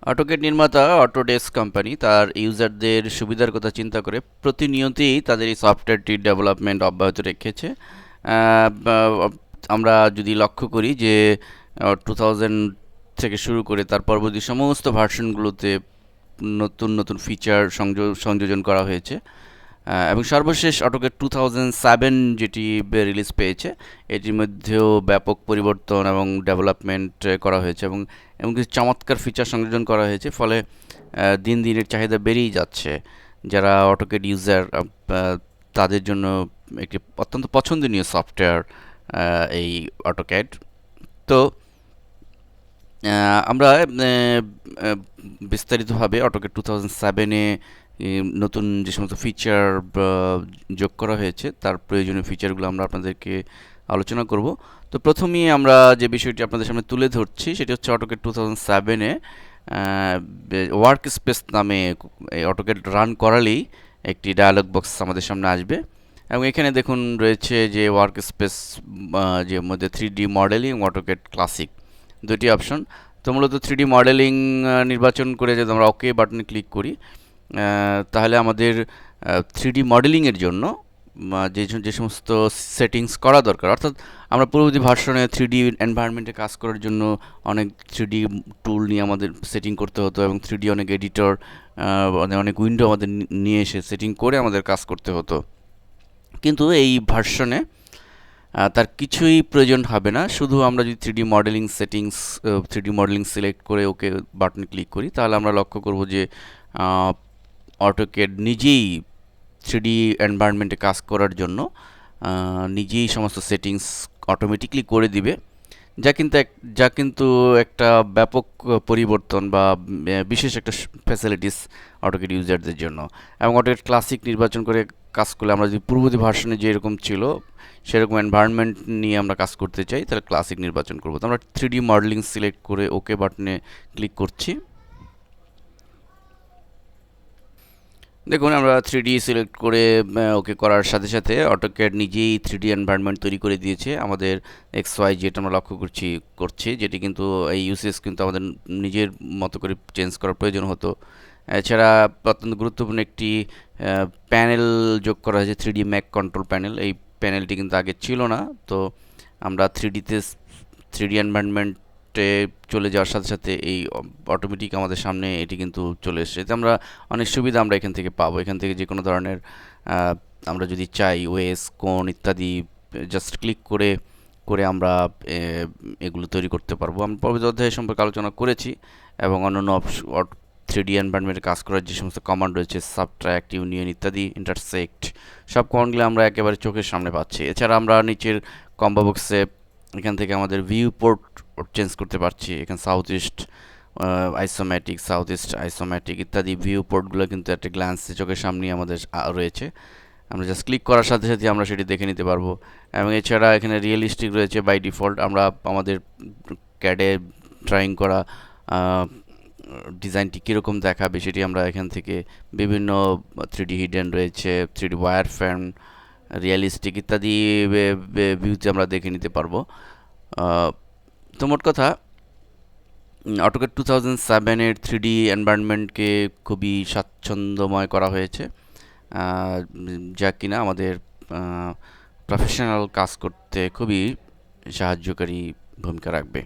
AutoCAD নির্মাতা Autodesk company তার ইউজারদের সুবিধার কথা চিন্তা করে প্রতিনিয়তই তাদের এই সফটওয়্যারটির ডেভেলপমেন্ট অব্যাহত রেখেছে। আমরা যদি লক্ষ্য করি যে 2000 থেকে শুরু করে তার পরবর্তী সমস্ত ভার্সনগুলোতে নতুন নতুন ফিচার সংযোজন করা হয়েছে। এবং সর্বশেষ অটোক্যাড 2007 যেটি রিলিজ পেয়েছে, এটির মধ্যেও ব্যাপক পরিবর্তন এবং ডেভেলপমেন্ট করা হয়েছে এবং কিছু চমৎকার ফিচার সংযোজন করা হয়েছে। ফলে দিন দিন এর চাহিদা বেড়েই যাচ্ছে। যারা অটোক্যাড ইউজার তাদের জন্য একটি অত্যন্ত পছন্দনীয় সফটওয়্যার এই অটোক্যাড। তো আমরা বিস্তারিতভাবে অটোক্যাড 2007-এ নতুন যে সমস্ত ফিচার যোগ করা হয়েছে তার প্রয়োজনীয় ফিচারগুলো আমরা আপনাদেরকে আলোচনা করব। তো প্রথমেই আমরা যে বিষয়টি আপনাদের সামনে তুলে ধরছি সেটি হচ্ছে অটোক্যাড 2007-এ ওয়ার্ক স্পেস নামে অটোক্যাড রান করালেই একটি ডায়ালগ বক্স আমাদের সামনে আসবে এবং এখানে দেখুন রয়েছে যে ওয়ার্ক স্পেস যে মধ্যে 3D মডেলিং, অটোক্যাড ক্লাসিক দুটি অপশন। তো মূলত 3D মডেলিং নির্বাচন করে যদি আমরা ওকে বাটনে ক্লিক করি তাহলে আমাদের 3D মডেলিংয়ের জন্য যে সমস্ত সেটিংস করা দরকার, অর্থাৎ আমরা পরবর্তী ভার্সনে 3D এনভায়রনমেন্টে কাজ করার জন্য অনেক 3D টুল নিয়ে আমাদের সেটিং করতে হতো এবং 3D অনেক এডিটর অনেক উইন্ডো আমাদের নিয়ে এসে সেটিং করে আমাদের কাজ করতে হতো। কিন্তু এই ভার্সনে তার কিছুই প্রয়োজন হবে না। শুধু আমরা যদি 3D modelling settings 3D modelling select করে ওকে বাটনে ক্লিক করি তাহলে আমরা লক্ষ্য করব যে অটোক্যাড নিজেই 3D এনভায়রনমেন্টে কাজ করার জন্য নিজেই সমস্ত সেটিংস অটোমেটিকলি করে দিবে, যা কিন্তু একটা ব্যাপক পরিবর্তন বা বিশেষ একটা ফ্যাসিলিটিস অটোক্যাড ইউজারদের জন্য। এবং অটোক্যাড ক্লাসিক নির্বাচন করে কাজ করলে আমরা যদি পূর্ববর্তী ভার্সনে যেরকম ছিল সেরকম এনভায়রনমেন্ট নিয়ে আমরা কাজ করতে চাই তাহলে ক্লাসিক নির্বাচন করব। তো আমরা 3D মডেলিং সিলেক্ট করে ওকে বাটনে ক্লিক করছি। দেখুন আমরা 3D সিলেক্ট করে ওকে করার সাথে সাথে অটোক্যাড নিজেই 3D এনভায়রনমেন্ট তৈরি করে দিয়েছে। আমাদের XY যেটা আমরা লক্ষ্য করছি যেটি কিন্তু এই ইউসেজ কিন্তু আমাদের নিজের মতো করে চেঞ্জ করার প্রয়োজন হতো। এছাড়া অত্যন্ত গুরুত্বপূর্ণ একটি প্যানেল যোগ করা হয়েছে, 3D ম্যাক কন্ট্রোল প্যানেল। এই প্যানেলটি কিন্তু আগে ছিল না। তো আমরা 3D এনভায়রনমেন্টে চলে যাওয়ার সাথে সাথে এই অটোমেটিক আমাদের সামনে এটি কিন্তু চলে এসেছে। এতে আমরা অনেক সুবিধা আমরা এখান থেকে পাবো। এখান থেকে যে কোনো ধরনের আমরা যদি চাই ওয়েস, কোণ ইত্যাদি জাস্ট ক্লিক করে করে আমরা এগুলো তৈরি করতে পারবো। আমি পরবর্তী অধ্যায় সম্পর্কে আলোচনা করেছি এবং অন্যান্য 3D এনভায়রনমেন্টে কাজ করার যে সমস্ত কমান্ড রয়েছে, সাবট্রাক্ট, ইউনিয়ন ইত্যাদি, ইন্টারসেক্ট, সব কমান্ডগুলো আমরা একেবারে চোখের সামনে পাচ্ছি। এছাড়া আমরা নিচের কম্বো বক্সে এখান থেকে আমাদের ভিউ পোর্ট চেঞ্জ করতে পারছি। এখানে সাউথ ইস্ট আইসোম্যাটিক, সাউথ ইস্ট আইসোম্যাটিক ইত্যাদি ভিউ পোর্টগুলো কিন্তু একটা গ্ল্যান্সে চোখের সামনেই আমাদের রয়েছে। আমরা জাস্ট ক্লিক করার সাথে সাথে আমরা সেটি দেখে নিতে পারবো। এবং এছাড়া এখানে রিয়েলিস্টিক রয়েছে বাই ডিফল্ট। আমরা আমাদের ক্যাডে ড্রয়িং করা ডিজাইনটি কীরকম দেখাবে সেটি আমরা এখান থেকে বিভিন্ন 3D হিডেন রয়েছে, 3D ওয়্যার ফ্যান, রিয়েলিস্টিক ইত্যাদি ভিউতে আমরা দেখে নিতে পারবো। তো মোট কথা অটোক্যাড 2007-এর 3D এনভায়রনমেন্টকে খুবই স্বাচ্ছন্দ্যময় করা হয়েছে, যা কিনা আমাদের প্রফেশনাল কাজ করতে খুবই সাহায্যকারী ভূমিকা রাখবে।